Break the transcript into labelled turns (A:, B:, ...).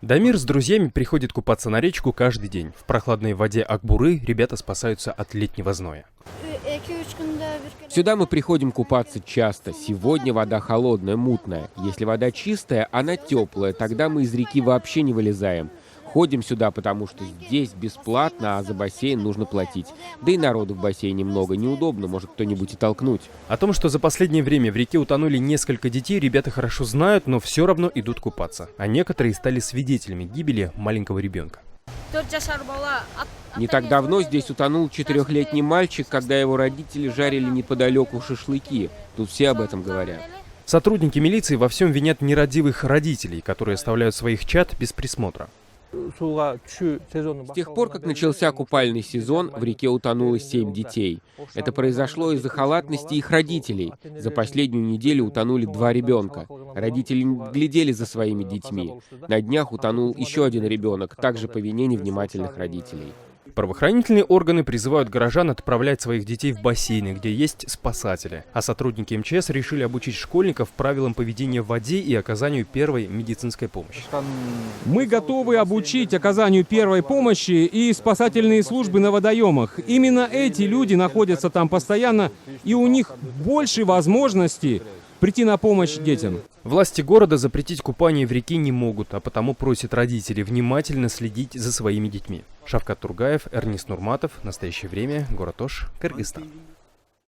A: Дамир с друзьями приходит купаться на речку каждый день. В прохладной воде Акбуры ребята спасаются от летнего зноя.
B: Сюда мы приходим купаться часто. Сегодня вода холодная, мутная. Если вода чистая, она теплая, тогда мы из реки вообще не вылезаем. Ходим сюда, потому что здесь бесплатно, а за бассейн нужно платить. Да и народу в бассейне много, неудобно, может кто-нибудь и толкнуть.
A: О том, что за последнее время в реке утонули несколько детей, ребята хорошо знают, но все равно идут купаться. А некоторые стали свидетелями гибели маленького ребенка.
B: Не так давно здесь утонул 4-летний мальчик, когда его родители жарили неподалеку шашлыки. Тут все об этом говорят.
A: Сотрудники милиции во всем винят нерадивых родителей, которые оставляют своих чад без присмотра.
B: С тех пор, как начался купальный сезон, в реке утонуло 7 детей. Это произошло из-за халатности их родителей. За последнюю неделю утонули 2 ребенка. Родители не глядели за своими детьми. На днях утонул еще один ребенок, также по вине невнимательных родителей.
A: Правоохранительные органы призывают горожан отправлять своих детей в бассейны, где есть спасатели. А сотрудники МЧС решили обучить школьников правилам поведения в воде и оказанию первой медицинской помощи.
C: Мы готовы обучить оказанию первой помощи и спасательные службы на водоемах. Именно эти люди находятся там постоянно, и у них больше возможностей прийти на помощь детям.
A: Власти города запретить купание в реке не могут, а потому просят родителей внимательно следить за своими детьми. Шавкат Тургаев, Эрнис Нурматов. Настоящее время. Город Ош, Кыргызстан.